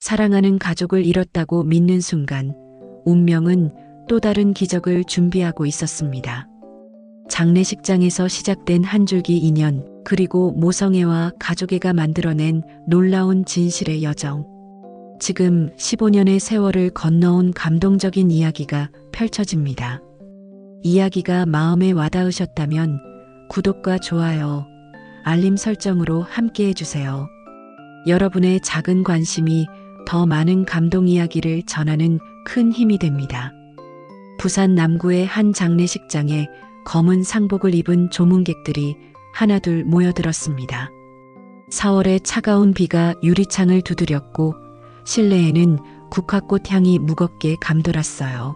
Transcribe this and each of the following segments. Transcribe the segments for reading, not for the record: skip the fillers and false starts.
사랑하는 가족을 잃었다고 믿는 순간 운명은 또 다른 기적을 준비하고 있었습니다. 장례식장에서 시작된 한 줄기 인연, 그리고 모성애와 가족애가 만들어낸 놀라운 진실의 여정. 지금 15년의 세월을 건너온 감동적인 이야기가 펼쳐집니다. 이야기가 마음에 와닿으셨다면 구독과 좋아요, 알림 설정으로 함께 해주세요. 여러분의 작은 관심이 더 많은 감동 이야기를 전하는 큰 힘이 됩니다. 부산 남구의 한 장례식장에 검은 상복을 입은 조문객들이 하나둘 모여들었습니다. 4월의 차가운 비가 유리창을 두드렸고 실내에는 국화꽃 향이 무겁게 감돌았어요.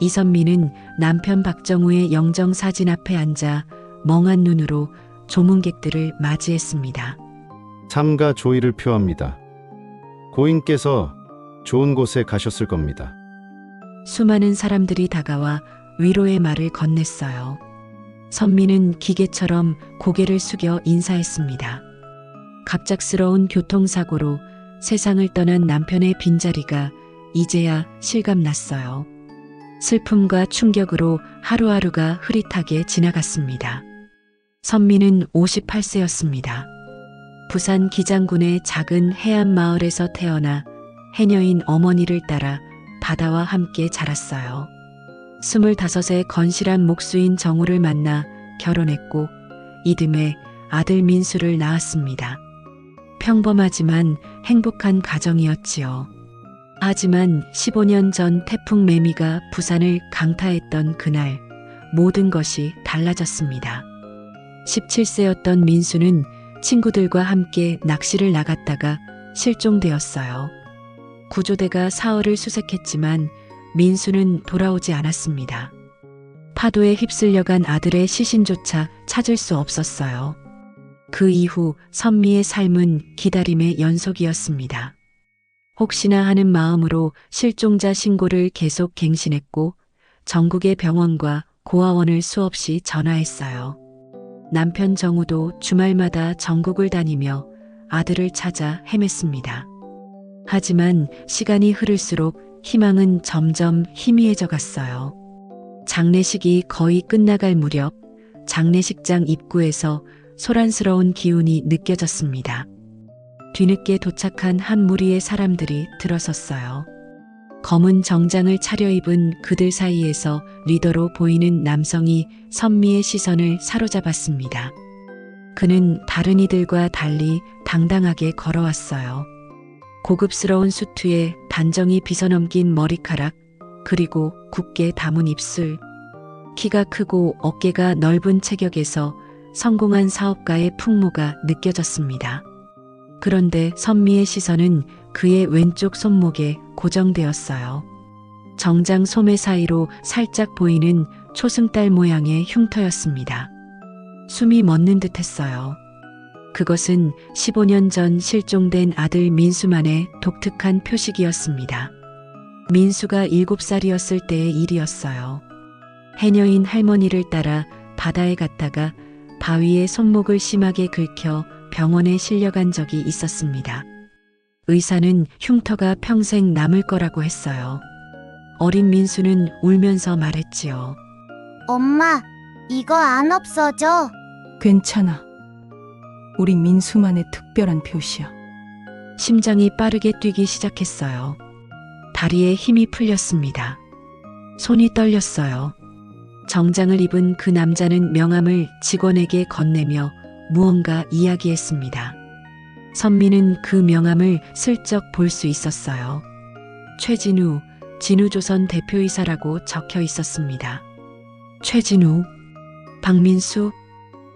이선미는 남편 박정우의 영정사진 앞에 앉아 멍한 눈으로 조문객들을 맞이했습니다. 삼가 조의를 표합니다. 고인께서 좋은 곳에 가셨을 겁니다. 수많은 사람들이 다가와 위로의 말을 건넸어요. 선미는 기계처럼 고개를 숙여 인사했습니다. 갑작스러운 교통사고로 세상을 떠난 남편의 빈자리가 이제야 실감났어요. 슬픔과 충격으로 하루하루가 흐릿하게 지나갔습니다. 선미는 58세였습니다. 부산 기장군의 작은 해안 마을에서 태어나 해녀인 어머니를 따라 바다와 함께 자랐어요. 25세 건실한 목수인 정우를 만나 결혼했고 이듬해 아들 민수를 낳았습니다. 평범하지만 행복한 가정이었지요. 하지만 15년 전 태풍 매미가 부산을 강타했던 그날 모든 것이 달라졌습니다. 17세였던 민수는 친구들과 함께 낚시를 나갔다가 실종되었어요. 구조대가 사흘을 수색했지만 민수는 돌아오지 않았습니다. 파도에 휩쓸려간 아들의 시신조차 찾을 수 없었어요. 그 이후 선미의 삶은 기다림의 연속이었습니다. 혹시나 하는 마음으로 실종자 신고를 계속 갱신했고 전국의 병원과 고아원을 수없이 전화했어요. 남편 정우도 주말마다 전국을 다니며 아들을 찾아 헤맸습니다. 하지만 시간이 흐를수록 희망은 점점 희미해져 갔어요. 장례식이 거의 끝나갈 무렵 장례식장 입구에서 소란스러운 기운이 느껴졌습니다. 뒤늦게 도착한 한 무리의 사람들이 들어섰어요. 검은 정장을 차려입은 그들 사이에서 리더로 보이는 남성이 선미의 시선을 사로잡았습니다. 그는 다른 이들과 달리 당당하게 걸어왔어요. 고급스러운 수트에 단정히 빗어넘긴 머리카락, 그리고 굳게 담은 입술. 키가 크고 어깨가 넓은 체격에서 성공한 사업가의 풍모가 느껴졌습니다. 그런데 선미의 시선은 그의 왼쪽 손목에 고정되었어요. 정장 소매 사이로 살짝 보이는 초승달 모양의 흉터였습니다. 숨이 멎는 듯 했어요. 그것은 15년 전 실종된 아들 민수만의 독특한 표식이었습니다. 민수가 7살이었을 때의 일이었어요. 해녀인 할머니를 따라 바다에 갔다가 바위에 손목을 심하게 긁혀 병원에 실려간 적이 있었습니다. 의사는 흉터가 평생 남을 거라고 했어요. 어린 민수는 울면서 말했지요. 엄마, 이거 안 없어져. 괜찮아. 우리 민수만의 특별한 표시야. 심장이 빠르게 뛰기 시작했어요. 다리에 힘이 풀렸습니다. 손이 떨렸어요. 정장을 입은 그 남자는 명함을 직원에게 건네며 무언가 이야기했습니다. 선미는 그 명함을 슬쩍 볼 수 있었어요. 최진우, 진우조선 대표이사라고 적혀 있었습니다. 최진우, 박민수,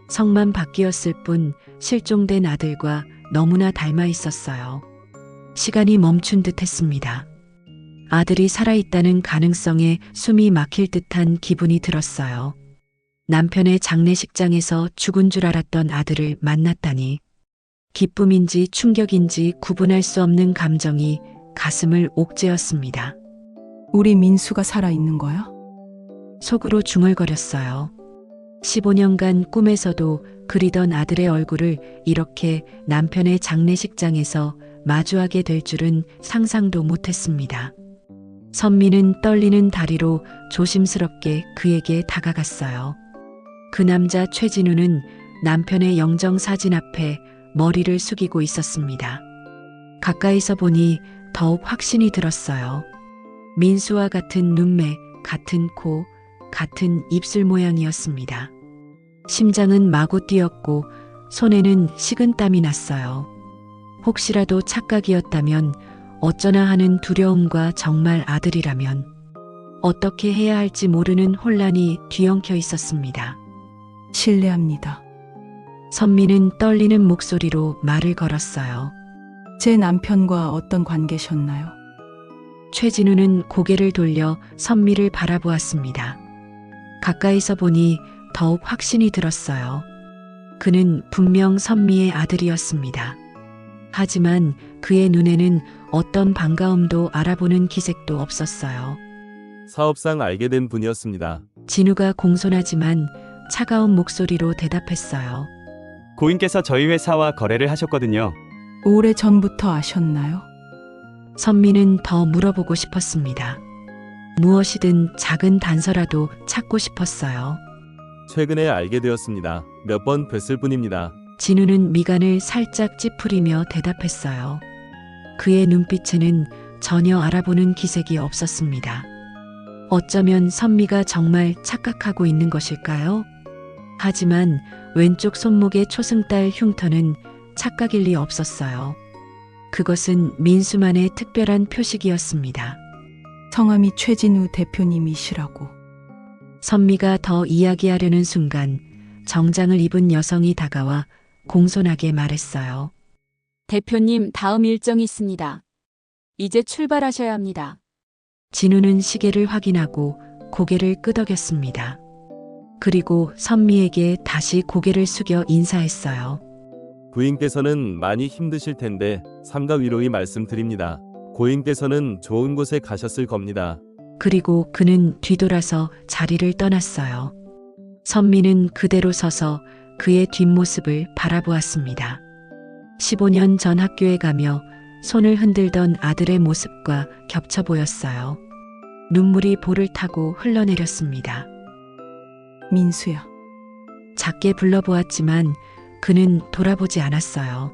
성만 바뀌었을 뿐 실종된 아들과 너무나 닮아 있었어요. 시간이 멈춘 듯 했습니다. 아들이 살아있다는 가능성에 숨이 막힐 듯한 기분이 들었어요. 남편의 장례식장에서 죽은 줄 알았던 아들을 만났다니. 기쁨인지 충격인지 구분할 수 없는 감정이 가슴을 옥죄었습니다. 우리 민수가 살아있는 거야? 속으로 중얼거렸어요. 15년간 꿈에서도 그리던 아들의 얼굴을 이렇게 남편의 장례식장에서 마주하게 될 줄은 상상도 못했습니다. 선미는 떨리는 다리로 조심스럽게 그에게 다가갔어요. 그 남자 최진우는 남편의 영정사진 앞에 머리를 숙이고 있었습니다. 가까이서 보니 더욱 확신이 들었어요. 민수와 같은 눈매, 같은 코, 같은 입술 모양이었습니다. 심장은 마구 뛰었고 손에는 식은땀이 났어요. 혹시라도 착각이었다면, 어쩌나 하는 두려움과 정말 아들이라면 어떻게 해야 할지 모르는 혼란이 뒤엉켜 있었습니다. 실례합니다. 선미는 떨리는 목소리로 말을 걸었어요. 제 남편과 어떤 관계셨나요? 최진우는 고개를 돌려 선미를 바라보았습니다. 가까이서 보니 더욱 확신이 들었어요. 그는 분명 선미의 아들이었습니다. 하지만 그의 눈에는 어떤 반가움도 알아보는 기색도 없었어요. 사업상 알게 된 분이었습니다. 진우가 공손하지만 차가운 목소리로 대답했어요. 고인께서 저희 회사와 거래를 하셨거든요. 오래 전부터 아셨나요? 선미는 더 물어보고 싶었습니다. 무엇이든 작은 단서라도 찾고 싶었어요. 최근에 알게 되었습니다. 몇 번 뵀을 뿐입니다. 진우는 미간을 살짝 찌푸리며 대답했어요. 그의 눈빛에는 전혀 알아보는 기색이 없었습니다. 어쩌면 선미가 정말 착각하고 있는 것일까요? 하지만 왼쪽 손목의 초승달 흉터는 착각일 리 없었어요. 그것은 민수만의 특별한 표식이었습니다. 성함이 최진우 대표님이시라고. 선미가 더 이야기하려는 순간 정장을 입은 여성이 다가와 공손하게 말했어요. 대표님, 다음 일정이 있습니다. 이제 출발하셔야 합니다. 진우는 시계를 확인하고 고개를 끄덕였습니다. 그리고 선미에게 다시 고개를 숙여 인사했어요. 부인께서는 많이 힘드실 텐데 삼가 위로히 말씀드립니다. 고인께서는 좋은 곳에 가셨을 겁니다. 그리고 그는 뒤돌아서 자리를 떠났어요. 선미는 그대로 서서 그의 뒷모습을 바라보았습니다. 15년 전 학교에 가며 손을 흔들던 아들의 모습과 겹쳐 보였어요. 눈물이 볼을 타고 흘러내렸습니다. 민수야. 작게 불러보았지만 그는 돌아보지 않았어요.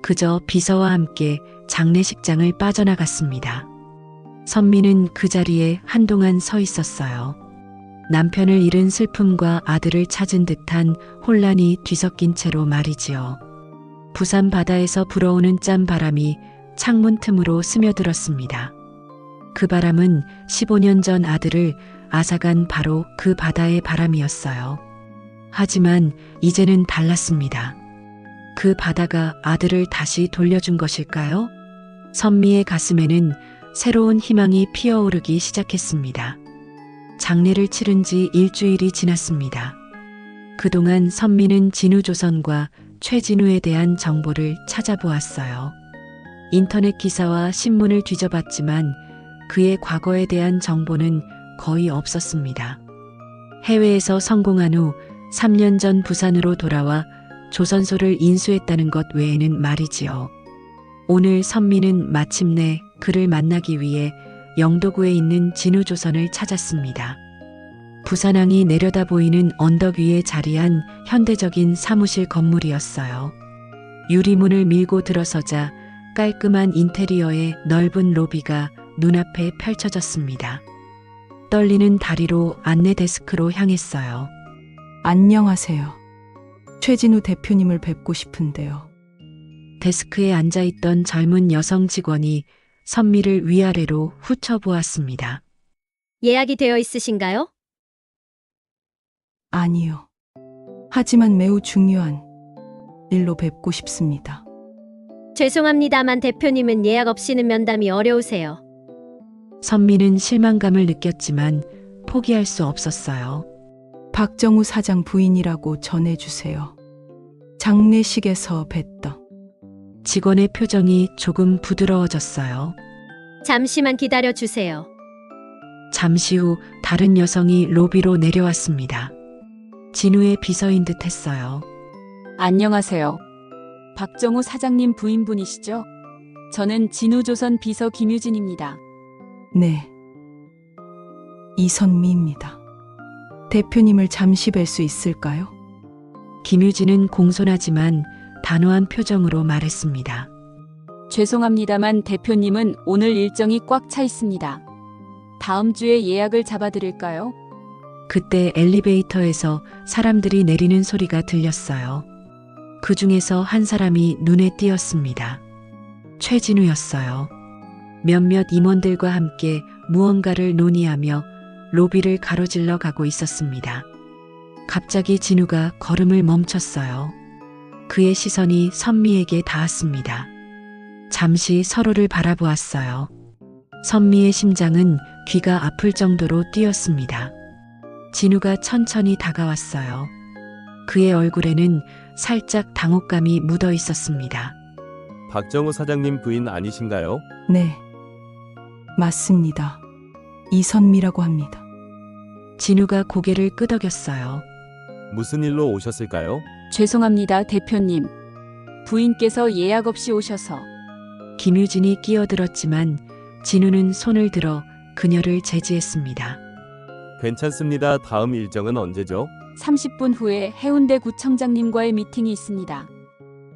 그저 비서와 함께 장례식장을 빠져나갔습니다. 선미는 그 자리에 한동안 서 있었어요. 남편을 잃은 슬픔과 아들을 찾은 듯한 혼란이 뒤섞인 채로 말이지요. 부산 바다에서 불어오는 짠 바람이 창문 틈으로 스며들었습니다. 그 바람은 15년 전 아들을 앗아간 바로 그 바다의 바람이었어요. 하지만 이제는 달랐습니다. 그 바다가 아들을 다시 돌려준 것일까요? 선미의 가슴에는 새로운 희망이 피어오르기 시작했습니다. 장례를 치른 지 일주일이 지났습니다. 그동안 선미는 진우조선과 최진우에 대한 정보를 찾아보았어요. 인터넷 기사와 신문을 뒤져봤지만 그의 과거에 대한 정보는 거의 없었습니다. 해외에서 성공한 후 3년 전 부산으로 돌아와 조선소를 인수했다는 것 외에는 말이지요. 오늘 선미는 마침내 그를 만나기 위해 영도구에 있는 진우조선을 찾았습니다. 부산항이 내려다 보이는 언덕 위에 자리한 현대적인 사무실 건물이었어요. 유리문을 밀고 들어서자 깔끔한 인테리어의 넓은 로비가 눈앞에 펼쳐졌습니다. 떨리는 다리로 안내 데스크로 향했어요. 안녕하세요. 최진우 대표님을 뵙고 싶은데요. 데스크에 앉아있던 젊은 여성 직원이 선미를 위아래로 훑어보았습니다. 예약이 되어 있으신가요? 아니요. 하지만 매우 중요한 일로 뵙고 싶습니다. 죄송합니다만 대표님은 예약 없이는 면담이 어려우세요. 선미는 실망감을 느꼈지만 포기할 수 없었어요. 박정우 사장 부인이라고 전해주세요. 장례식에서 뵀던. 직원의 표정이 조금 부드러워졌어요. 잠시만 기다려 주세요. 잠시 후 다른 여성이 로비로 내려왔습니다. 진우의 비서인 듯 했어요. 안녕하세요. 박정우 사장님 부인분이시죠? 저는 진우조선 비서 김유진입니다. 네. 이선미입니다. 대표님을 잠시 뵐 수 있을까요? 김유진은 공손하지만 단호한 표정으로 말했습니다. 죄송합니다만 대표님은 오늘 일정이 꽉 차 있습니다. 다음 주에 예약을 잡아드릴까요? 그때 엘리베이터에서 사람들이 내리는 소리가 들렸어요. 그 중에서 한 사람이 눈에 띄었습니다. 최진우였어요. 몇몇 임원들과 함께 무언가를 논의하며 로비를 가로질러 가고 있었습니다. 갑자기 진우가 걸음을 멈췄어요. 그의 시선이 선미에게 닿았습니다. 잠시 서로를 바라보았어요. 선미의 심장은 귀가 아플 정도로 뛰었습니다. 진우가 천천히 다가왔어요. 그의 얼굴에는 살짝 당혹감이 묻어 있었습니다. 박정우 사장님 부인 아니신가요? 네. 맞습니다. 이선미라고 합니다. 진우가 고개를 끄덕였어요. 무슨 일로 오셨을까요? 죄송합니다, 대표님. 부인께서 예약 없이 오셔서. 김유진이 끼어들었지만 진우는 손을 들어 그녀를 제지했습니다. 괜찮습니다. 다음 일정은 언제죠? 30분 후에 해운대 구청장님과의 미팅이 있습니다.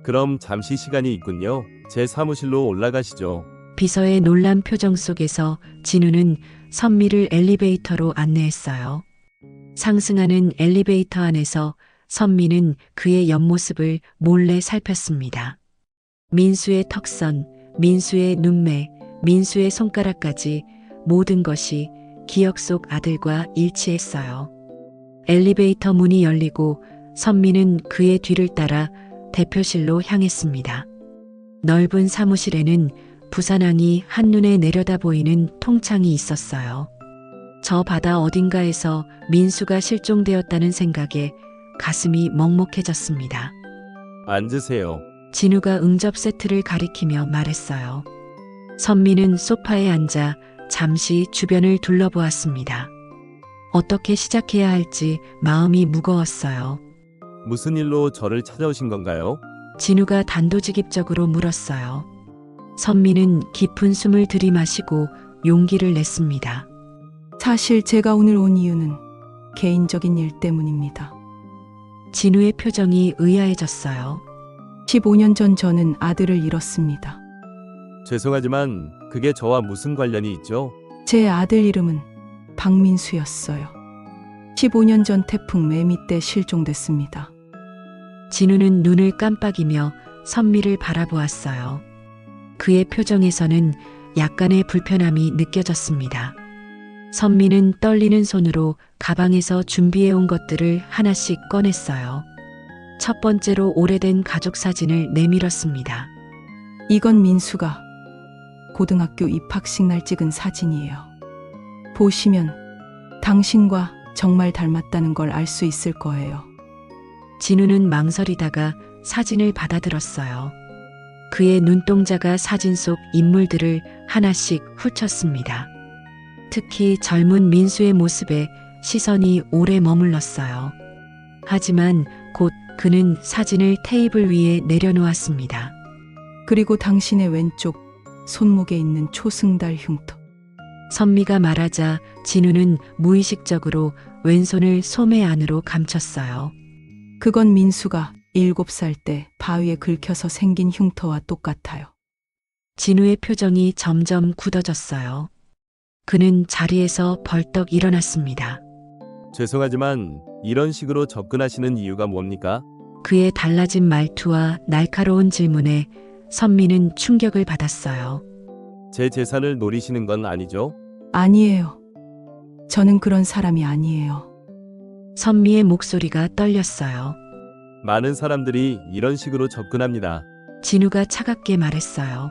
그럼 잠시 시간이 있군요. 제 사무실로 올라가시죠. 비서의 놀란 표정 속에서 진우는 선미를 엘리베이터로 안내했어요. 상승하는 엘리베이터 안에서 선미는 그의 옆모습을 몰래 살폈습니다. 민수의 턱선, 민수의 눈매, 민수의 손가락까지 모든 것이 기억 속 아들과 일치했어요. 엘리베이터 문이 열리고 선미는 그의 뒤를 따라 대표실로 향했습니다. 넓은 사무실에는 부산항이 한눈에 내려다 보이는 통창이 있었어요. 저 바다 어딘가에서 민수가 실종되었다는 생각에 가슴이 먹먹해졌습니다. 앉으세요. 진우가 응접 세트를 가리키며 말했어요. 선미는 소파에 앉아 잠시 주변을 둘러보았습니다. 어떻게 시작해야 할지 마음이 무거웠어요. 무슨 일로 저를 찾아오신 건가요? 진우가 단도직입적으로 물었어요. 선미는 깊은 숨을 들이마시고 용기를 냈습니다. 사실 제가 오늘 온 이유는 개인적인 일 때문입니다. 진우의 표정이 의아해졌어요. 15년 전 저는 아들을 잃었습니다. 죄송하지만 그게 저와 무슨 관련이 있죠? 제 아들 이름은 박민수였어요. 15년 전 태풍 매미 때 실종됐습니다. 진우는 눈을 깜빡이며 선미를 바라보았어요. 그의 표정에서는 약간의 불편함이 느껴졌습니다. 선미는 떨리는 손으로 가방에서 준비해온 것들을 하나씩 꺼냈어요. 첫 번째로 오래된 가족 사진을 내밀었습니다. 이건 민수가 고등학교 입학식 날 찍은 사진이에요. 보시면 당신과 정말 닮았다는 걸 알 수 있을 거예요. 진우는 망설이다가 사진을 받아들었어요. 그의 눈동자가 사진 속 인물들을 하나씩 훑었습니다. 특히 젊은 민수의 모습에 시선이 오래 머물렀어요. 하지만 곧 그는 사진을 테이블 위에 내려놓았습니다. 그리고 당신의 왼쪽 손목에 있는 초승달 흉터. 선미가 말하자 진우는 무의식적으로 왼손을 소매 안으로 감췄어요. 그건 민수가 7살 때 바위에 긁혀서 생긴 흉터와 똑같아요. 진우의 표정이 점점 굳어졌어요. 그는 자리에서 벌떡 일어났습니다. 죄송하지만 이런 식으로 접근하시는 이유가 뭡니까? 그의 달라진 말투와 날카로운 질문에 선미는 충격을 받았어요. 제 재산을 노리시는 건 아니죠? 아니에요. 저는 그런 사람이 아니에요. 선미의 목소리가 떨렸어요. 많은 사람들이 이런 식으로 접근합니다. 진우가 차갑게 말했어요.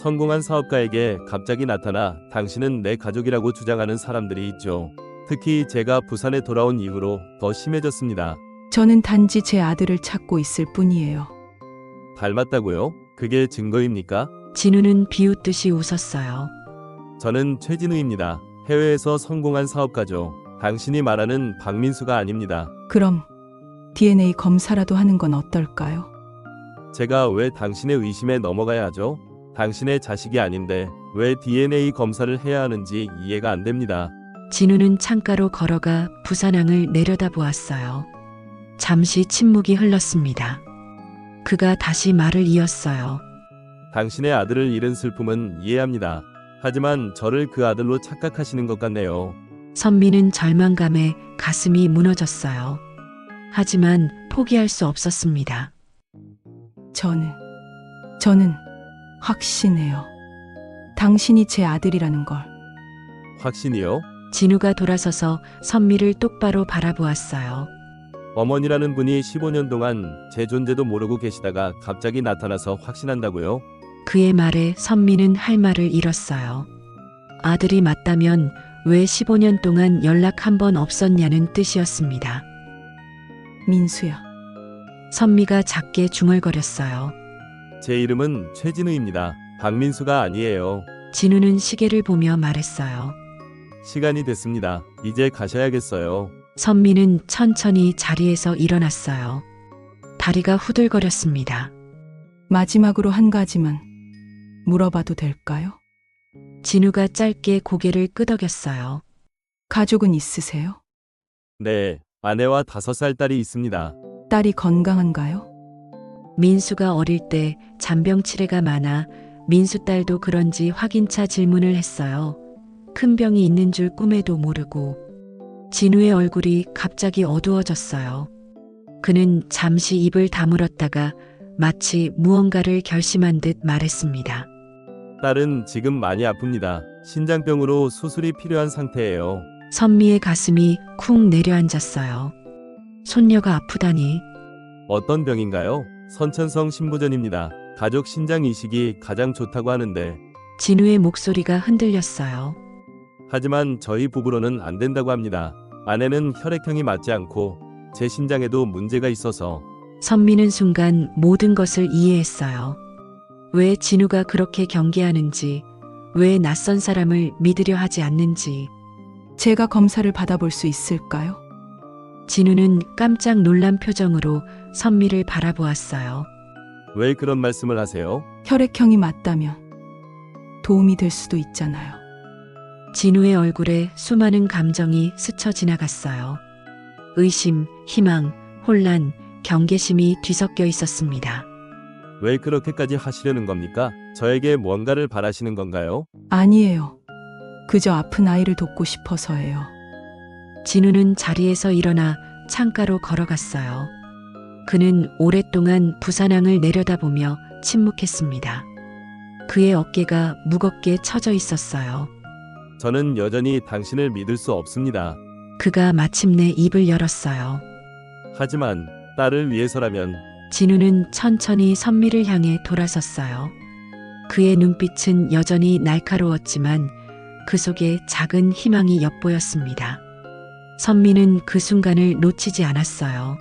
성공한 사업가에게 갑자기 나타나 당신은 내 가족이라고 주장하는 사람들이 있죠. 특히 제가 부산에 돌아온 이후로 더 심해졌습니다. 저는 단지 제 아들을 찾고 있을 뿐이에요. 닮았다고요? 그게 증거입니까? 진우는 비웃듯이 웃었어요. 저는 최진우입니다. 해외에서 성공한 사업가죠. 당신이 말하는 박민수가 아닙니다. 그럼 DNA 검사라도 하는 건 어떨까요? 제가 왜 당신의 의심에 넘어가야 하죠? 당신의 자식이 아닌데 왜 DNA 검사를 해야 하는지 이해가 안 됩니다. 진우는 창가로 걸어가 부산항을 내려다보았어요. 잠시 침묵이 흘렀습니다. 그가 다시 말을 이었어요. 당신의 아들을 잃은 슬픔은 이해합니다. 하지만 저를 그 아들로 착각하시는 것 같네요. 선미는 절망감에 가슴이 무너졌어요. 하지만 포기할 수 없었습니다. 저는 확신해요. 당신이 제 아들이라는 걸. 확신이요? 진우가 돌아서서 선미를 똑바로 바라보았어요. 어머니라는 분이 15년 동안 제 존재도 모르고 계시다가 갑자기 나타나서 확신한다고요? 그의 말에 선미는 할 말을 잃었어요. 아들이 맞다면 왜 15년 동안 연락 한 번 없었냐는 뜻이었습니다. 민수야. 선미가 작게 중얼거렸어요. 제 이름은 최진우입니다. 박민수가 아니에요. 진우는 시계를 보며 말했어요. 시간이 됐습니다. 이제 가셔야겠어요. 선미는 천천히 자리에서 일어났어요. 다리가 후들거렸습니다. 마지막으로 한 가지만 물어봐도 될까요? 진우가 짧게 고개를 끄덕였어요. 가족은 있으세요? 네, 아내와 5살 딸이 있습니다. 딸이 건강한가요? 민수가 어릴 때 잔병 치레가 많아 민수 딸도 그런지 확인차 질문을 했어요. 큰 병이 있는 줄 꿈에도 모르고. 진우의 얼굴이 갑자기 어두워졌어요. 그는 잠시 입을 다물었다가 마치 무언가를 결심한 듯 말했습니다. 딸은 지금 많이 아픕니다. 신장병으로 수술이 필요한 상태예요. 선미의 가슴이 쿵 내려앉았어요. 손녀가 아프다니. 어떤 병인가요? 선천성 신부전입니다. 가족 신장 이식이 가장 좋다고 하는데 진우의 목소리가 흔들렸어요. 하지만 저희 부부로는 안 된다고 합니다. 아내는 혈액형이 맞지 않고 제 신장에도 문제가 있어서. 선미는 순간 모든 것을 이해했어요. 왜 진우가 그렇게 경계하는지, 왜 낯선 사람을 믿으려 하지 않는지. 제가 검사를 받아볼 수 있을까요? 진우는 깜짝 놀란 표정으로 선미를 바라보았어요. 왜 그런 말씀을 하세요? 혈액형이 맞다면 도움이 될 수도 있잖아요. 진우의 얼굴에 수많은 감정이 스쳐 지나갔어요. 의심, 희망, 혼란, 경계심이 뒤섞여 있었습니다. 왜 그렇게까지 하시려는 겁니까? 저에게 뭔가를 바라시는 건가요? 아니에요. 그저 아픈 아이를 돕고 싶어서예요. 진우는 자리에서 일어나 창가로 걸어갔어요. 그는 오랫동안 부산항을 내려다보며 침묵했습니다. 그의 어깨가 무겁게 처져 있었어요. 저는 여전히 당신을 믿을 수 없습니다. 그가 마침내 입을 열었어요. 하지만 딸을 위해서라면. 진우는 천천히 선미를 향해 돌아섰어요. 그의 눈빛은 여전히 날카로웠지만 그 속에 작은 희망이 엿보였습니다. 선미는 그 순간을 놓치지 않았어요.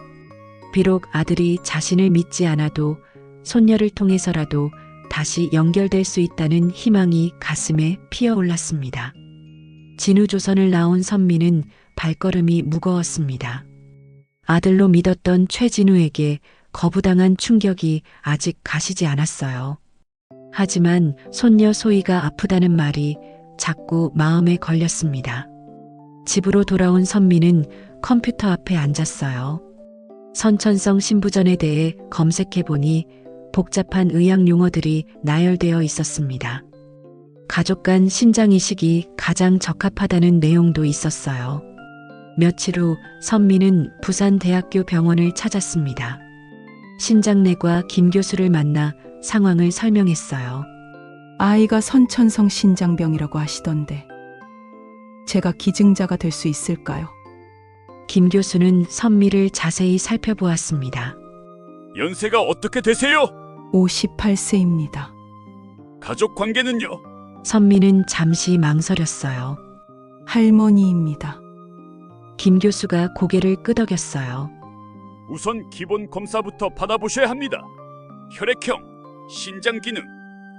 비록 아들이 자신을 믿지 않아도 손녀를 통해서라도 다시 연결될 수 있다는 희망이 가슴에 피어올랐습니다. 진우조선을 나온 선미는 발걸음이 무거웠습니다. 아들로 믿었던 최진우에게 거부당한 충격이 아직 가시지 않았어요. 하지만 손녀 소희가 아프다는 말이 자꾸 마음에 걸렸습니다. 집으로 돌아온 선미는 컴퓨터 앞에 앉았어요. 선천성 신부전에 대해 검색해보니 복잡한 의학 용어들이 나열되어 있었습니다. 가족 간 신장 이식이 가장 적합하다는 내용도 있었어요. 며칠 후 선미는 부산대학교 병원을 찾았습니다. 신장내과 김 교수를 만나 상황을 설명했어요. 아이가 선천성 신장병이라고 하시던데 제가 기증자가 될 수 있을까요? 김 교수는 선미를 자세히 살펴보았습니다. 연세가 어떻게 되세요? 58세입니다. 가족 관계는요? 선미는 잠시 망설였어요. 할머니입니다. 김 교수가 고개를 끄덕였어요. 우선 기본 검사부터 받아보셔야 합니다. 혈액형, 신장 기능,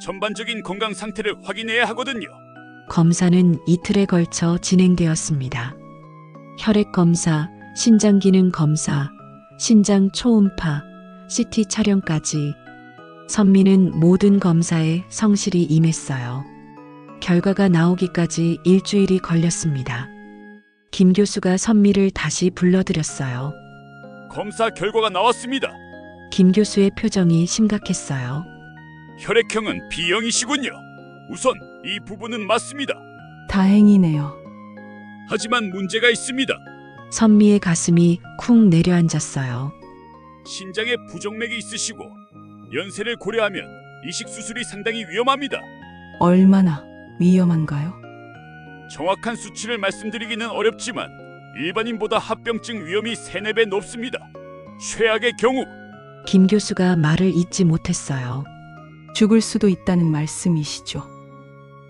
전반적인 건강 상태를 확인해야 하거든요. 검사는 이틀에 걸쳐 진행되었습니다. 혈액 검사, 신장 기능 검사, 신장 초음파, CT 촬영까지 선미는 모든 검사에 성실히 임했어요. 결과가 나오기까지 일주일이 걸렸습니다. 김 교수가 선미를 다시 불러들였어요. 검사 결과가 나왔습니다. 김 교수의 표정이 심각했어요. 혈액형은 B형이시군요. 우선 이 부분은 맞습니다. 다행이네요. 하지만 문제가 있습니다. 선미의 가슴이 쿵 내려앉았어요. 신장에 부정맥이 있으시고 연세를 고려하면 이식 수술이 상당히 위험합니다. 얼마나 위험한가요? 정확한 수치를 말씀드리기는 어렵지만 일반인보다 합병증 위험이 3~4배 높습니다. 최악의 경우 김 교수가 말을 잇지 못했어요. 죽을 수도 있다는 말씀이시죠.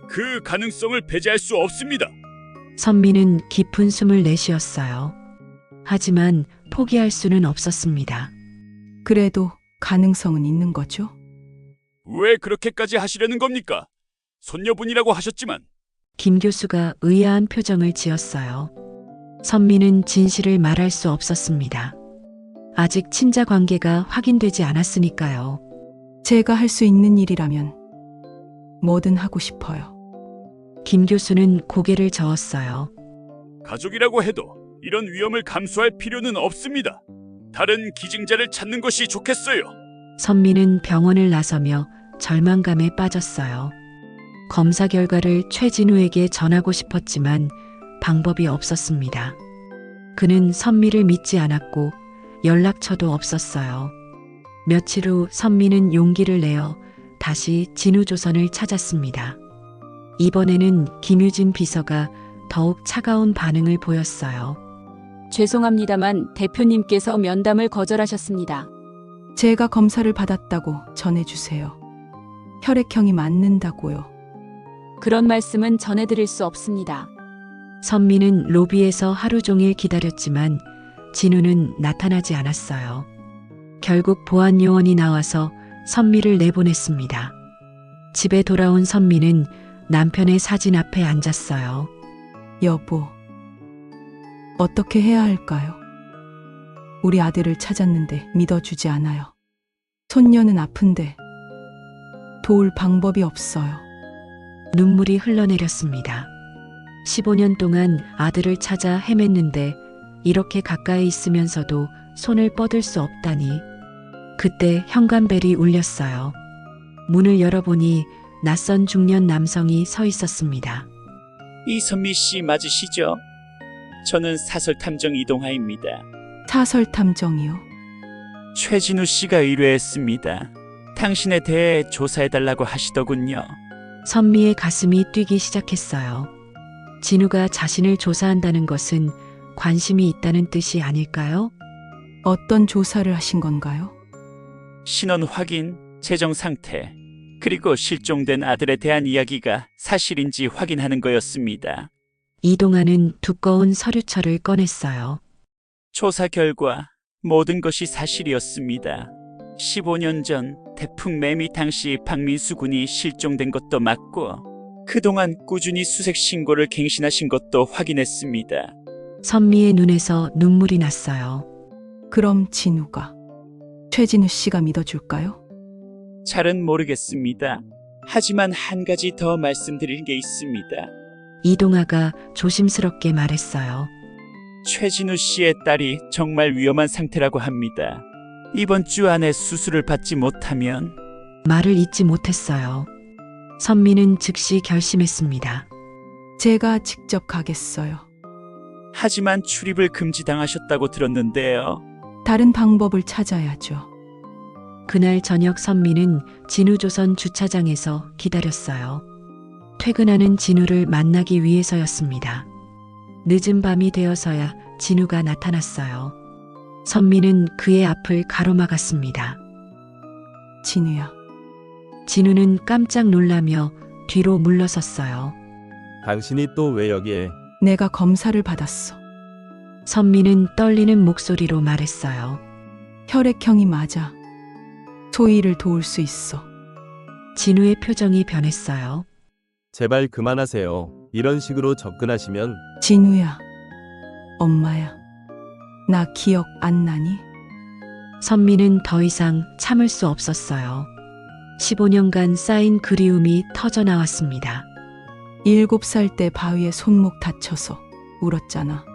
그 가능성을 배제할 수 없습니다. 선미는 깊은 숨을 내쉬었어요. 하지만 포기할 수는 없었습니다. 그래도 가능성은 있는 거죠? 왜 그렇게까지 하시려는 겁니까? 손녀분이라고 하셨지만 김 교수가 의아한 표정을 지었어요. 선미는 진실을 말할 수 없었습니다. 아직 친자 관계가 확인되지 않았으니까요. 제가 할 수 있는 일이라면 뭐든 하고 싶어요. 김 교수는 고개를 저었어요. 가족이라고 해도 이런 위험을 감수할 필요는 없습니다. 다른 기증자를 찾는 것이 좋겠어요. 선미는 병원을 나서며 절망감에 빠졌어요. 검사 결과를 최진우에게 전하고 싶었지만 방법이 없었습니다. 그는 선미를 믿지 않았고 연락처도 없었어요. 며칠 후 선미는 용기를 내어 다시 진우조선을 찾았습니다. 이번에는 김유진 비서가 더욱 차가운 반응을 보였어요. 죄송합니다만 대표님께서 면담을 거절하셨습니다. 제가 검사를 받았다고 전해주세요. 혈액형이 맞는다고요. 그런 말씀은 전해드릴 수 없습니다. 선미는 로비에서 하루 종일 기다렸지만 진우는 나타나지 않았어요. 결국 보안 요원이 나와서 선미를 내보냈습니다. 집에 돌아온 선미는 남편의 사진 앞에 앉았어요. 여보, 어떻게 해야 할까요? 우리 아들을 찾았는데 믿어주지 않아요. 손녀는 아픈데 도울 방법이 없어요. 눈물이 흘러내렸습니다. 15년 동안 아들을 찾아 헤맸는데 이렇게 가까이 있으면서도 손을 뻗을 수 없다니. 그때 현관벨이 울렸어요. 문을 열어보니 낯선 중년 남성이 서 있었습니다. 이선미 씨 맞으시죠? 저는 사설탐정 이동하입니다. 사설탐정이요? 최진우 씨가 의뢰했습니다. 당신에 대해 조사해달라고 하시더군요. 선미의 가슴이 뛰기 시작했어요. 진우가 자신을 조사한다는 것은 관심이 있다는 뜻이 아닐까요? 어떤 조사를 하신 건가요? 신원 확인, 재정 상태, 그리고 실종된 아들에 대한 이야기가 사실인지 확인하는 거였습니다. 이동하는 두꺼운 서류철을 꺼냈어요. 조사 결과 모든 것이 사실이었습니다. 15년 전 태풍 매미 당시 박민수 군이 실종된 것도 맞고 그동안 꾸준히 수색 신고를 갱신하신 것도 확인했습니다. 선미의 눈에서 눈물이 났어요. 그럼 진우가 최진우 씨가 믿어줄까요? 잘은 모르겠습니다. 하지만 한 가지 더 말씀드릴 게 있습니다. 이동아가 조심스럽게 말했어요. 최진우 씨의 딸이 정말 위험한 상태라고 합니다. 이번 주 안에 수술을 받지 못하면 말을 잇지 못했어요. 선미는 즉시 결심했습니다. 제가 직접 가겠어요. 하지만 출입을 금지당하셨다고 들었는데요. 다른 방법을 찾아야죠. 그날 저녁 선미는 진우조선 주차장에서 기다렸어요. 퇴근하는 진우를 만나기 위해서였습니다. 늦은 밤이 되어서야 진우가 나타났어요. 선미는 그의 앞을 가로막았습니다. 진우야. 진우는 깜짝 놀라며 뒤로 물러섰어요. 당신이 또 왜 여기에? 내가 검사를 받았어. 선미는 떨리는 목소리로 말했어요. 혈액형이 맞아. 소희를 도울 수 있어. 진우의 표정이 변했어요. 제발 그만하세요. 이런 식으로 접근하시면 진우야. 엄마야. 나 기억 안 나니? 선미는 더 이상 참을 수 없었어요. 15년간 쌓인 그리움이 터져 나왔습니다. 7살 때 바위에 손목 다쳐서 울었잖아.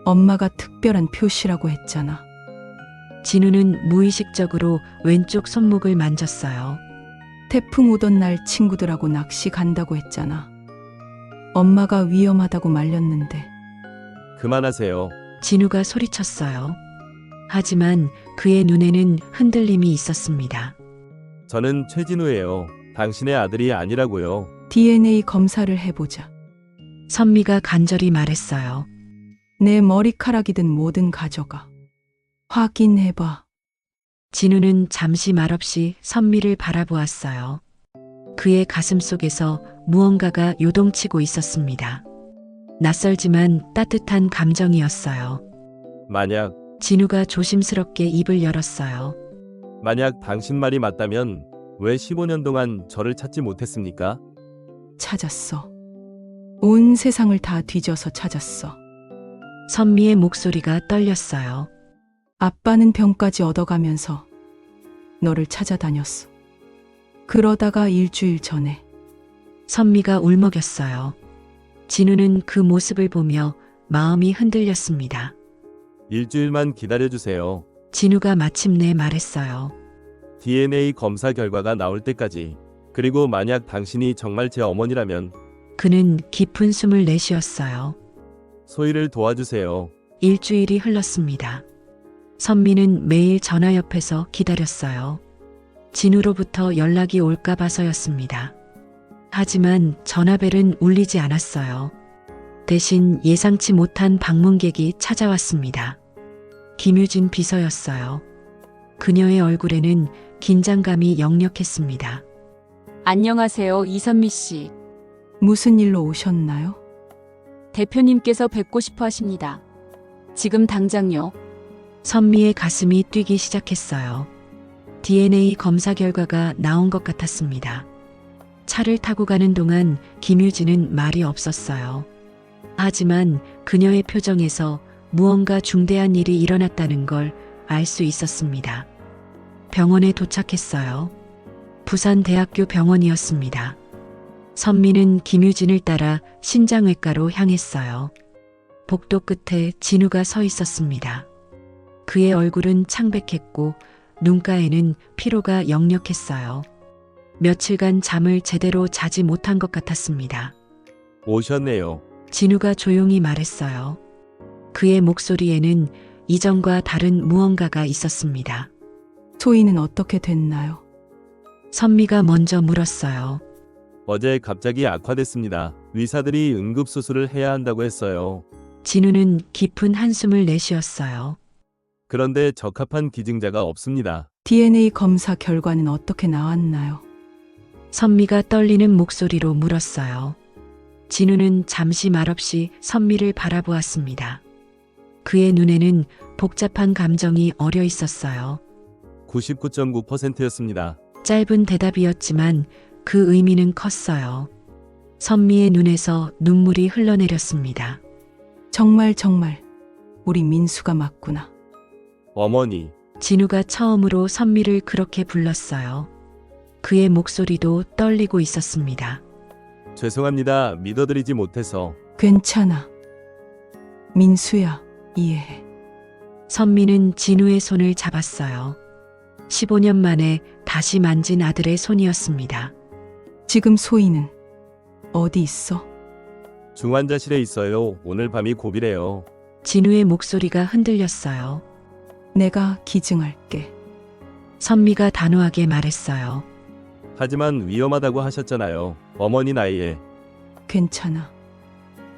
엄마가 특별한 표시라고 했잖아. 진우는 무의식적으로 왼쪽 손목을 만졌어요. 태풍 오던 날 친구들하고 낚시 간다고 했잖아. 엄마가 위험하다고 말렸는데 그만하세요. 진우가 소리쳤어요. 하지만 그의 눈에는 흔들림이 있었습니다. 저는 최진우예요. 당신의 아들이 아니라고요. DNA 검사를 해보자. 선미가 간절히 말했어요. 내 머리카락이든 뭐든 가져가. 확인해봐. 진우는 잠시 말없이 선미를 바라보았어요. 그의 가슴 속에서 무언가가 요동치고 있었습니다. 낯설지만 따뜻한 감정이었어요. 만약 진우가 조심스럽게 입을 열었어요. 만약 당신 말이 맞다면 왜 15년 동안 저를 찾지 못했습니까? 찾았어. 온 세상을 다 뒤져서 찾았어. 선미의 목소리가 떨렸어요. 아빠는 병까지 얻어가면서 너를 찾아다녔어. 그러다가 일주일 전에 선미가 울먹였어요. 진우는 그 모습을 보며 마음이 흔들렸습니다. 일주일만 기다려주세요. 진우가 마침내 말했어요. DNA 검사 결과가 나올 때까지. 그리고 만약 당신이 정말 제 어머니라면 그는 깊은 숨을 내쉬었어요. 소희를 도와주세요. 일주일이 흘렀습니다. 선미는 매일 전화 옆에서 기다렸어요. 진우로부터 연락이 올까 봐서였습니다. 하지만 전화벨은 울리지 않았어요. 대신 예상치 못한 방문객이 찾아왔습니다. 김유진 비서였어요. 그녀의 얼굴에는 긴장감이 역력했습니다. 안녕하세요, 이선미 씨. 무슨 일로 오셨나요? 대표님께서 뵙고 싶어 하십니다. 지금 당장요. 선미의 가슴이 뛰기 시작했어요. DNA 검사 결과가 나온 것 같았습니다. 차를 타고 가는 동안 김유진은 말이 없었어요. 하지만 그녀의 표정에서 무언가 중대한 일이 일어났다는 걸 알 수 있었습니다. 병원에 도착했어요. 부산대학교 병원이었습니다. 선미는 김유진을 따라 신장외과로 향했어요. 복도 끝에 진우가 서 있었습니다. 그의 얼굴은 창백했고 눈가에는 피로가 역력했어요. 며칠간 잠을 제대로 자지 못한 것 같았습니다. 오셨네요. 진우가 조용히 말했어요. 그의 목소리에는 이전과 다른 무언가가 있었습니다. 소희는 어떻게 됐나요? 선미가 먼저 물었어요. 어제 갑자기 악화됐습니다. 의사들이 응급수술을 해야 한다고 했어요. 진우는 깊은 한숨을 내쉬었어요. 그런데 적합한 기증자가 없습니다. DNA 검사 결과는 어떻게 나왔나요? 선미가 떨리는 목소리로 물었어요. 진우는 잠시 말없이 선미를 바라보았습니다. 그의 눈에는 복잡한 감정이 어려 있었어요. 99.9%였습니다. 짧은 대답이었지만 그 의미는 컸어요. 선미의 눈에서 눈물이 흘러내렸습니다. 정말 우리 민수가 맞구나. 어머니, 진우가 처음으로 선미를 그렇게 불렀어요. 그의 목소리도 떨리고 있었습니다. 죄송합니다. 믿어드리지 못해서. 괜찮아. 민수야, 이해해. 선미는 진우의 손을 잡았어요. 15년 만에 다시 만진 아들의 손이었습니다. 지금 소희는 어디 있어? 중환자실에 있어요. 오늘 밤이 고비래요. 진우의 목소리가 흔들렸어요. 내가 기증할게. 선미가 단호하게 말했어요. 하지만 위험하다고 하셨잖아요. 어머니 나이에. 괜찮아.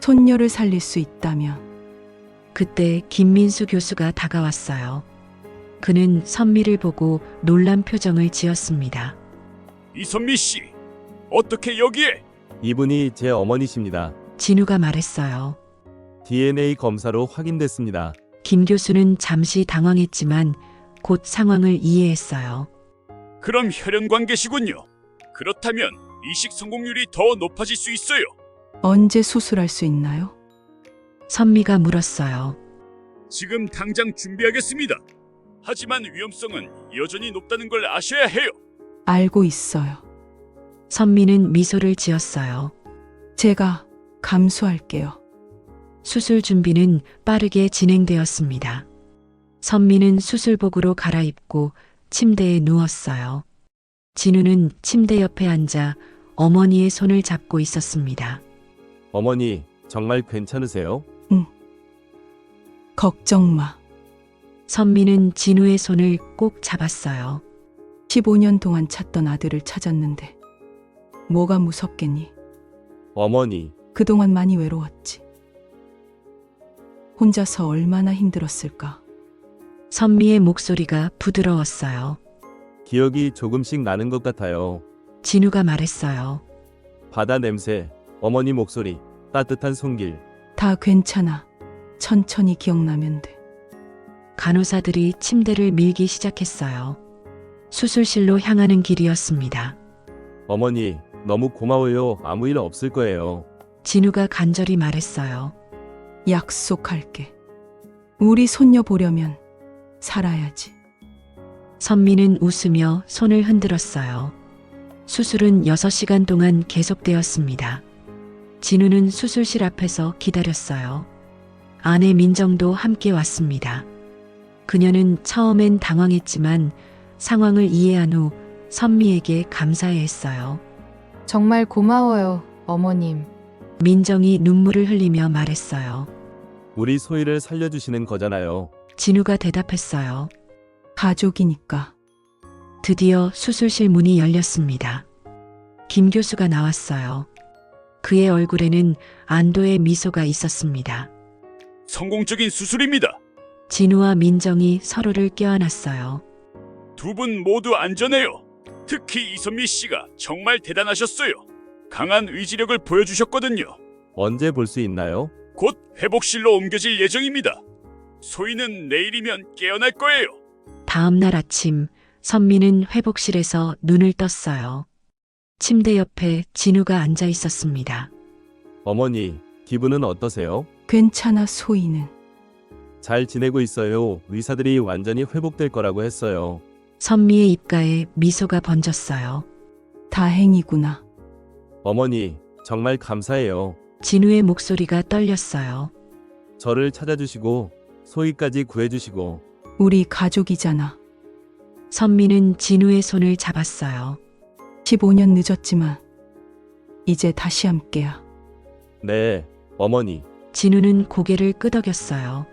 손녀를 살릴 수 있다면. 그때 김민수 교수가 다가왔어요. 그는 선미를 보고 놀란 표정을 지었습니다. 이선미 씨, 어떻게 여기에? 이분이 제 어머니십니다. 진우가 말했어요. DNA 검사로 확인됐습니다. 김 교수는 잠시 당황했지만 곧 상황을 이해했어요. 그럼 혈연 관계시군요. 그렇다면 이식 성공률이 더 높아질 수 있어요. 언제 수술할 수 있나요? 선미가 물었어요. 지금 당장 준비하겠습니다. 하지만 위험성은 여전히 높다는 걸 아셔야 해요. 알고 있어요. 선미는 미소를 지었어요. 제가 감수할게요. 수술 준비는 빠르게 진행되었습니다. 선미는 수술복으로 갈아입고 침대에 누웠어요. 진우는 침대 옆에 앉아 어머니의 손을 잡고 있었습니다. 어머니, 정말 괜찮으세요? 걱정 마. 선미는 진우의 손을 꼭 잡았어요. 15년 동안 찾던 아들을 찾았는데 뭐가 무섭겠니? 어머니, 그동안 많이 외로웠지. 혼자서 얼마나 힘들었을까. 선미의 목소리가 부드러웠어요. 기억이 조금씩 나는 것 같아요. 진우가 말했어요. 바다 냄새, 어머니 목소리, 따뜻한 손길. 다 괜찮아. 천천히 기억나면 돼. 간호사들이 침대를 밀기 시작했어요. 수술실로 향하는 길이었습니다. 어머니, 너무 고마워요. 아무 일 없을 거예요. 진우가 간절히 말했어요. 약속할게. 우리 손녀 보려면 살아야지. 선미는 웃으며 손을 흔들었어요. 수술은 6시간 동안 계속되었습니다. 진우는 수술실 앞에서 기다렸어요. 아내 민정도 함께 왔습니다. 그녀는 처음엔 당황했지만 상황을 이해한 후 선미에게 감사해했어요. 정말 고마워요, 어머님. 민정이 눈물을 흘리며 말했어요. 우리 소희를 살려주시는 거잖아요. 진우가 대답했어요. 가족이니까. 드디어 수술실 문이 열렸습니다. 김 교수가 나왔어요. 그의 얼굴에는 안도의 미소가 있었습니다. 성공적인 수술입니다. 진우와 민정이 서로를 껴안았어요. 두 분 모두 안전해요. 특히 이선미 씨가 정말 대단하셨어요. 강한 의지력을 보여주셨거든요. 언제 볼 수 있나요? 곧 회복실로 옮겨질 예정입니다. 소희는 내일이면 깨어날 거예요. 다음 날 아침 선미는 회복실에서 눈을 떴어요. 침대 옆에 진우가 앉아 있었습니다. 어머니, 기분은 어떠세요? 괜찮아, 소희는. 잘 지내고 있어요. 의사들이 완전히 회복될 거라고 했어요. 선미의 입가에 미소가 번졌어요. 다행이구나. 어머니, 정말 감사해요. 진우의 목소리가 떨렸어요. 저를 찾아주시고 소희까지 구해주시고. 우리 가족이잖아. 선미는 진우의 손을 잡았어요. 15년 늦었지만 이제 다시 함께야. 네, 어머니. 진우는 고개를 끄덕였어요.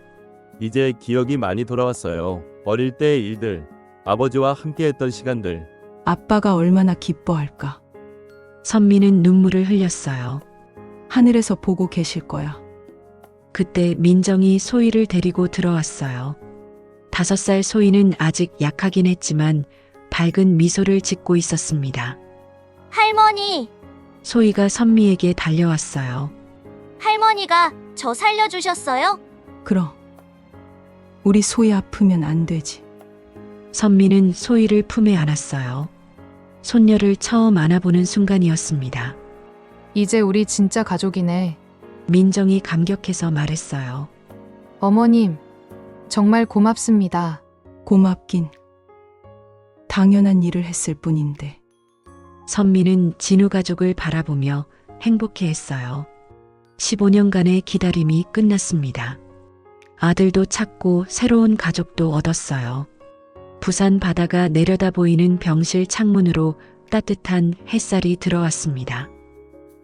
이제 기억이 많이 돌아왔어요. 어릴 때의 일들, 아버지와 함께했던 시간들. 아빠가 얼마나 기뻐할까. 선미는 눈물을 흘렸어요. 하늘에서 보고 계실 거야. 그때 민정이 소희를 데리고 들어왔어요. 5살 소희는 아직 약하긴 했지만 밝은 미소를 짓고 있었습니다. 할머니, 소희가 선미에게 달려왔어요. 할머니가 저 살려주셨어요? 그럼 우리 소희 아프면 안 되지. 선미는 소희를 품에 안았어요. 손녀를 처음 안아보는 순간이었습니다. 이제 우리 진짜 가족이네. 민정이 감격해서 말했어요. 어머님, 정말 고맙습니다. 고맙긴. 당연한 일을 했을 뿐인데. 선미는 진우 가족을 바라보며 행복해했어요. 15년간의 기다림이 끝났습니다. 아들도 찾고 새로운 가족도 얻었어요. 부산 바다가 내려다 보이는 병실 창문으로 따뜻한 햇살이 들어왔습니다.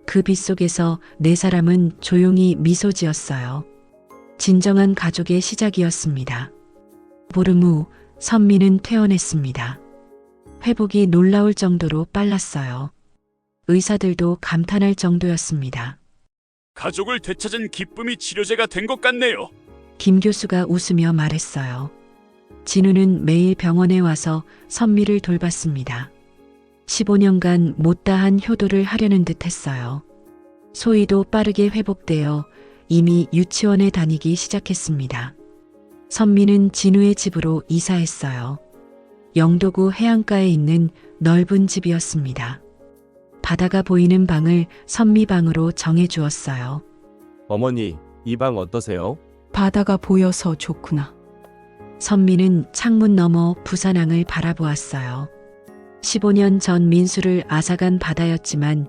그 빛 속에서 4사람은 조용히 미소 지었어요. 진정한 가족의 시작이었습니다. 보름 후 선미는 퇴원했습니다. 회복이 놀라울 정도로 빨랐어요. 의사들도 감탄할 정도였습니다. 가족을 되찾은 기쁨이 치료제가 된 것 같네요. 김 교수가 웃으며 말했어요. 진우는 매일 병원에 와서 선미를 돌봤습니다. 15년간 못다한 효도를 하려는 듯 했어요. 소희도 빠르게 회복되어 이미 유치원에 다니기 시작했습니다. 선미는 진우의 집으로 이사했어요. 영도구 해안가에 있는 넓은 집이었습니다. 바다가 보이는 방을 선미 방으로 정해 주었어요. 어머니, 이 방 어떠세요? 바다가 보여서 좋구나. 선미는 창문 너머 부산항을 바라보았어요. 15년 전 민수를 앗아간 바다였지만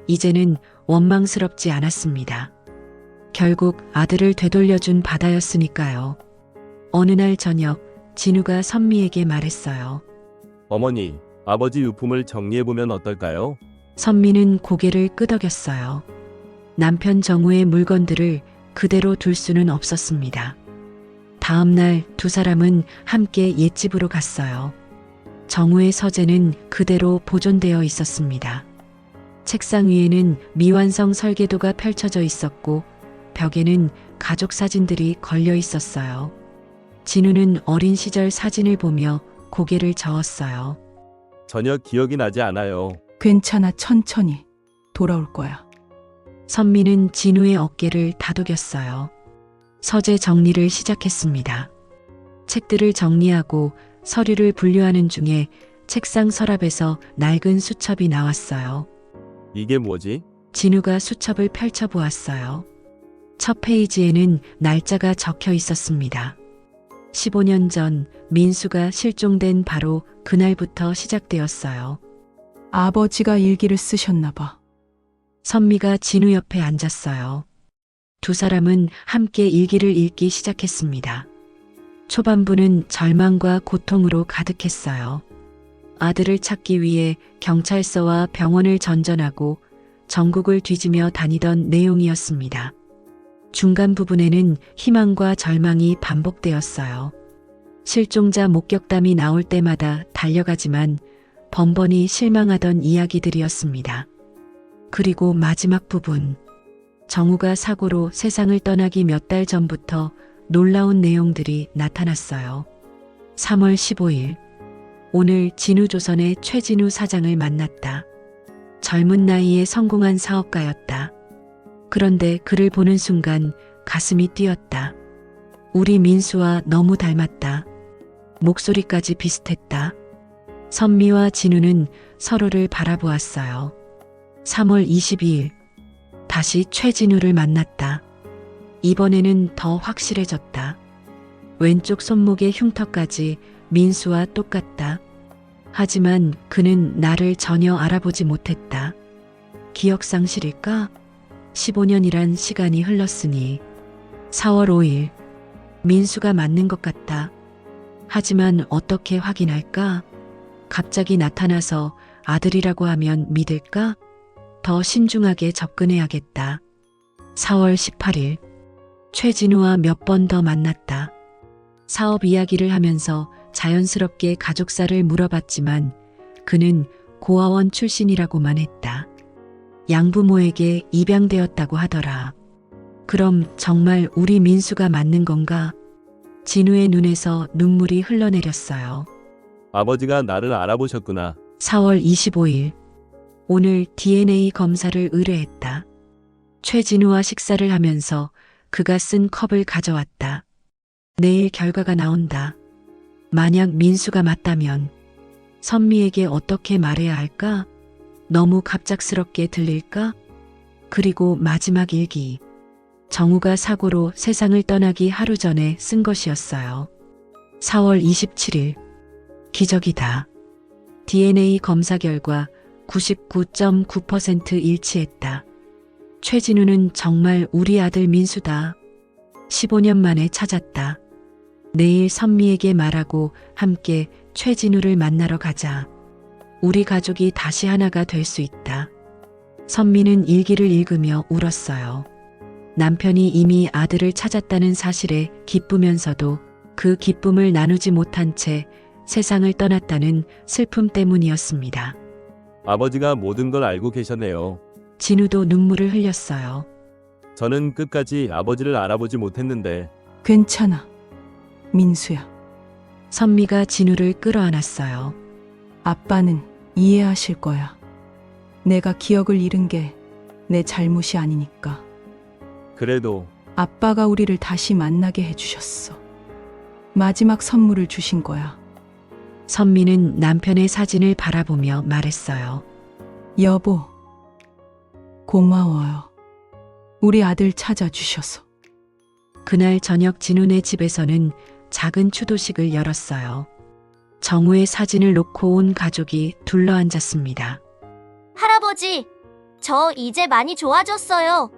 이제는 원망스럽지 않았습니다. 결국 아들을 되돌려준 바다였으니까요. 어느 날 저녁 진우가 선미에게 말했어요. 어머니, 아버지 유품을 정리해보면 어떨까요? 선미는 고개를 끄덕였어요. 남편 정우의 물건들을 그대로 둘 수는 없었습니다. 다음 날 두 사람은 함께 옛집으로 갔어요. 정우의 서재는 그대로 보존되어 있었습니다. 책상 위에는 미완성 설계도가 펼쳐져 있었고 벽에는 가족 사진들이 걸려 있었어요. 진우는 어린 시절 사진을 보며 고개를 저었어요. 전혀 기억이 나지 않아요. 괜찮아, 천천히 돌아올 거야. 선미는 진우의 어깨를 다독였어요. 서재 정리를 시작했습니다. 책들을 정리하고 서류를 분류하는 중에 책상 서랍에서 낡은 수첩이 나왔어요. 이게 뭐지? 진우가 수첩을 펼쳐보았어요. 첫 페이지에는 날짜가 적혀 있었습니다. 15년 전 민수가 실종된 바로 그날부터 시작되었어요. 아버지가 일기를 쓰셨나 봐. 선미가 진우 옆에 앉았어요. 두 사람은 함께 일기를 읽기 시작했습니다. 초반부는 절망과 고통으로 가득했어요. 아들을 찾기 위해 경찰서와 병원을 전전하고 전국을 뒤지며 다니던 내용이었습니다. 중간 부분에는 희망과 절망이 반복되었어요. 실종자 목격담이 나올 때마다 달려가지만 번번이 실망하던 이야기들이었습니다. 그리고 마지막 부분, 정우가 사고로 세상을 떠나기 몇 달 전부터 놀라운 내용들이 나타났어요. 3월 15일, 오늘 진우조선의 최진우 사장을 만났다. 젊은 나이에 성공한 사업가였다. 그런데 그를 보는 순간 가슴이 뛰었다. 우리 민수와 너무 닮았다. 목소리까지 비슷했다. 선미와 진우는 서로를 바라보았어요. 3월 22일, 다시 최진우를 만났다. 이번에는 더 확실해졌다. 왼쪽 손목의 흉터까지 민수와 똑같다. 하지만 그는 나를 전혀 알아보지 못했다. 기억상실일까? 15년이란 시간이 흘렀으니. 4월 5일, 민수가 맞는 것 같다. 하지만 어떻게 확인할까? 갑자기 나타나서 아들이라고 하면 믿을까? 더 신중하게 접근해야겠다. 4월 18일, 최진우와 몇 번 더 만났다. 사업 이야기를 하면서 자연스럽게 가족사를 물어봤지만 그는 고아원 출신이라고만 했다. 양부모에게 입양되었다고 하더라. 그럼 정말 우리 민수가 맞는 건가? 진우의 눈에서 눈물이 흘러내렸어요. 아버지가 나를 알아보셨구나. 4월 25일, 오늘 DNA 검사를 의뢰했다. 최진우와 식사를 하면서 그가 쓴 컵을 가져왔다. 내일 결과가 나온다. 만약 민수가 맞다면 선미에게 어떻게 말해야 할까? 너무 갑작스럽게 들릴까? 그리고 마지막 일기. 정우가 사고로 세상을 떠나기 하루 전에 쓴 것이었어요. 4월 27일. 기적이다. DNA 검사 결과 99.9% 일치했다. 최진우는 정말 우리 아들 민수다. 15년 만에 찾았다. 내일 선미에게 말하고 함께 최진우를 만나러 가자. 우리 가족이 다시 하나가 될 수 있다. 선미는 일기를 읽으며 울었어요. 남편이 이미 아들을 찾았다는 사실에 기쁘면서도 그 기쁨을 나누지 못한 채 세상을 떠났다는 슬픔 때문이었습니다. 아버지가 모든 걸 알고 계셨네요. 진우도 눈물을 흘렸어요. 저는 끝까지 아버지를 알아보지 못했는데. 괜찮아, 민수야. 선미가 진우를 끌어안았어요. 아빠는 이해하실 거야. 내가 기억을 잃은 게 내 잘못이 아니니까. 그래도 아빠가 우리를 다시 만나게 해주셨어. 마지막 선물을 주신 거야. 선미는 남편의 사진을 바라보며 말했어요. 여보, 고마워요. 우리 아들 찾아주셔서. 그날 저녁 진우네 집에서는 작은 추도식을 열었어요. 정우의 사진을 놓고 온 가족이 둘러앉았습니다. 할아버지, 저 이제 많이 좋아졌어요.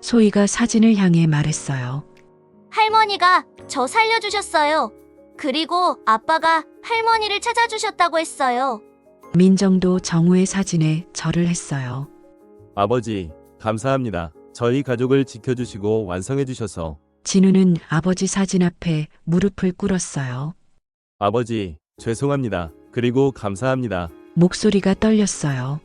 소희가 사진을 향해 말했어요. 할머니가 저 살려주셨어요. 그리고 아빠가 할머니를 찾아주셨다고 했어요. 민정도 정우의 사진에 절을 했어요. 아버지, 감사합니다. 저희 가족을 지켜주시고 완성해주셔서. 진우는 아버지 사진 앞에 무릎을 꿇었어요. 아버지, 죄송합니다. 그리고 감사합니다. 목소리가 떨렸어요.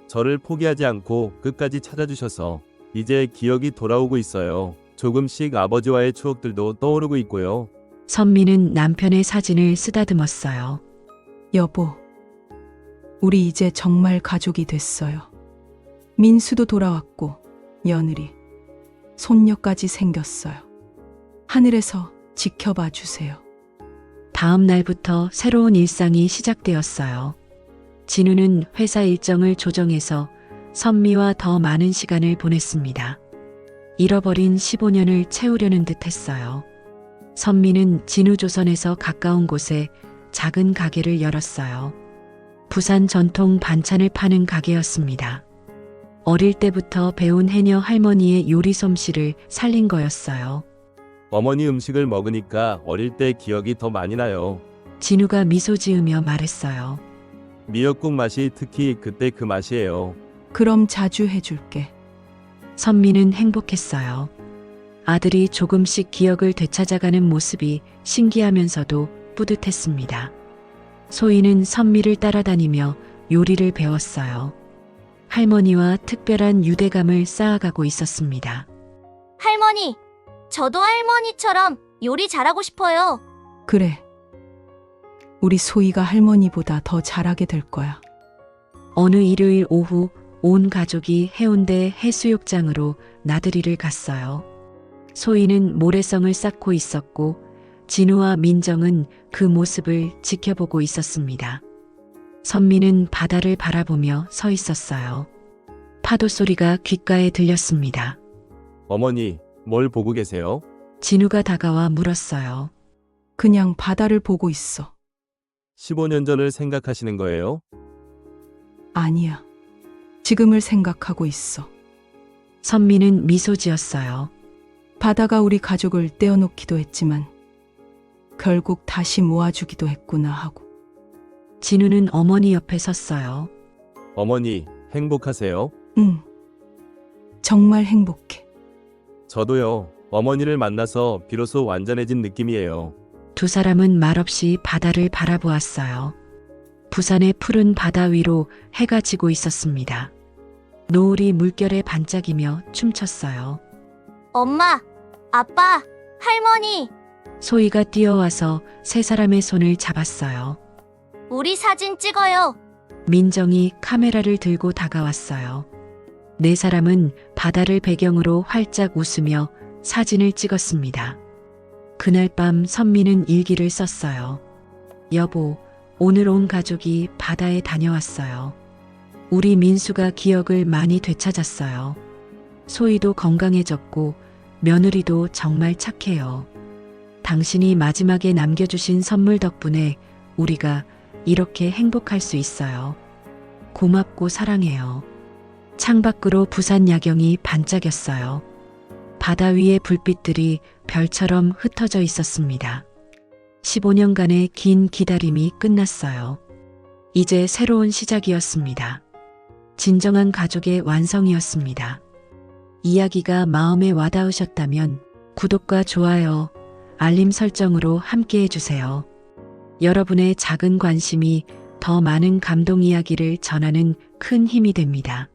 저를 포기하지 않고 끝까지 찾아주셔서 이제 기억이 돌아오고 있어요. 조금씩 아버지와의 추억들도 떠오르고 있고요. 선미는 남편의 사진을 쓰다듬었어요. 여보, 우리 이제 정말 가족이 됐어요. 민수도 돌아왔고 며느리, 손녀까지 생겼어요. 하늘에서 지켜봐 주세요. 다음 날부터 새로운 일상이 시작되었어요. 진우는 회사 일정을 조정해서 선미와 더 많은 시간을 보냈습니다. 잃어버린 15년을 채우려는 듯 했어요. 선미는 진우조선에서 가까운 곳에 작은 가게를 열었어요. 부산 전통 반찬을 파는 가게였습니다. 어릴 때부터 배운 해녀 할머니의 요리 솜씨를 살린 거였어요. 어머니 음식을 먹으니까 어릴 때 기억이 더 많이 나요. 진우가 미소 지으며 말했어요. 미역국 맛이 특히 그때 그 맛이에요. 그럼 자주 해줄게. 선미는 행복했어요. 아들이 조금씩 기억을 되찾아가는 모습이 신기하면서도 뿌듯했습니다. 소희는 선미를 따라다니며 요리를 배웠어요. 할머니와 특별한 유대감을 쌓아가고 있었습니다. 할머니, 저도 할머니처럼 요리 잘하고 싶어요. 그래. 우리 소희가 할머니보다 더 잘하게 될 거야. 어느 일요일 오후 온 가족이 해운대 해수욕장으로 나들이를 갔어요. 소희는 모래성을 쌓고 있었고 진우와 민정은 그 모습을 지켜보고 있었습니다. 선미는 바다를 바라보며 서 있었어요. 파도 소리가 귓가에 들렸습니다. 어머니, 뭘 보고 계세요? 진우가 다가와 물었어요. 그냥 바다를 보고 있어. 15년 전을 생각하시는 거예요? 아니야. 지금을 생각하고 있어. 선미는 미소 지었어요. 바다가 우리 가족을 떼어놓기도 했지만 결국 다시 모아주기도 했구나 하고. 진우는 어머니 옆에 섰어요. 어머니, 행복하세요? 응. 정말 행복해. 저도요. 어머니를 만나서 비로소 완전해진 느낌이에요. 두 사람은 말없이 바다를 바라보았어요. 부산의 푸른 바다 위로 해가 지고 있었습니다. 노을이 물결에 반짝이며 춤췄어요. 엄마, 아빠, 할머니, 소희가 뛰어와서 세 사람의 손을 잡았어요. 우리 사진 찍어요. 민정이 카메라를 들고 다가왔어요. 네 사람은 바다를 배경으로 활짝 웃으며 사진을 찍었습니다. 그날 밤 선미는 일기를 썼어요. 여보, 오늘 온 가족이 바다에 다녀왔어요. 우리 민수가 기억을 많이 되찾았어요. 소희도 건강해졌고 며느리도 정말 착해요. 당신이 마지막에 남겨주신 선물 덕분에 우리가 이렇게 행복할 수 있어요. 고맙고 사랑해요. 창밖으로 부산 야경이 반짝였어요. 바다 위의 불빛들이 별처럼 흩어져 있었습니다. 15년간의 긴 기다림이 끝났어요. 이제 새로운 시작이었습니다. 진정한 가족의 완성이었습니다. 이야기가 마음에 와닿으셨다면 구독과 좋아요, 알림 설정으로 함께해 주세요. 여러분의 작은 관심이 더 많은 감동 이야기를 전하는 큰 힘이 됩니다.